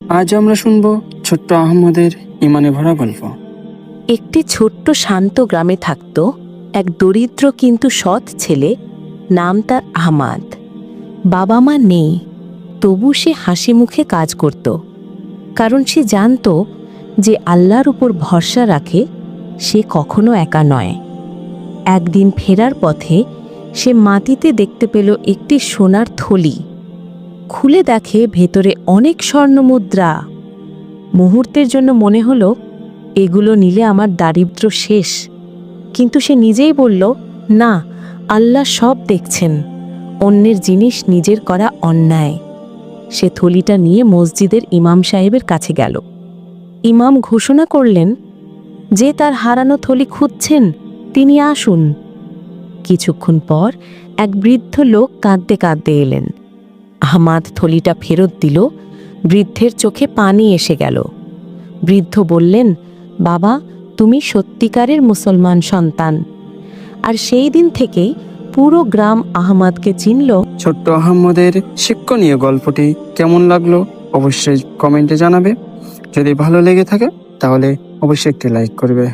আজ আমরা শুনব ছোট্ট আহমদের ইমানে ভরা গল্প। একটি ছোট্ট শান্ত গ্রামে থাকত এক দরিদ্র কিন্তু সৎ ছেলে। নাম তার আহমাদ। বাবা মা নেই, তবু সে হাসি মুখে কাজ করত, কারণ সে জানত যে আল্লাহর উপর ভরসা রাখে সে কখনো একা নয়। একদিন ফেরার পথে সে মাটিতে দেখতে পেল একটি সোনার থলি। খুলে দেখে ভেতরে অনেক স্বর্ণমুদ্রা। মুহূর্তের জন্য মনে হলো এগুলো নিলে আমার দারিদ্র্য শেষ, কিন্তু সে নিজেই বলল, না, আল্লাহ সব দেখছেন, অন্যের জিনিস নিজের করা অন্যায়। সে থলিটা নিয়ে মসজিদের ইমাম সাহেবের কাছে গেল। ইমাম ঘোষণা করলেন, যে তার হারানো থলি খুঁজছেন তিনি আসুন। কিছুক্ষণ পর এক বৃদ্ধ লোক কাঁদতে কাঁদতে এলেন। আহমাদ থলিটা ফেরত দিল। বৃদ্ধের চোখে পানি এসে গেল। বৃদ্ধ বললেন, বাবা, তুমি সত্যিকারের মুসলমান সন্তান। আর সেই দিন থেকেই পুরো গ্রাম আহমাদকে চিনল। ছোট্ট আহমদের শিক্ষণীয় গল্পটি কেমন লাগলো অবশ্যই কমেন্টে জানাবে। যদি ভালো লেগে থাকে তাহলে অবশ্যই একটি লাইক করবে।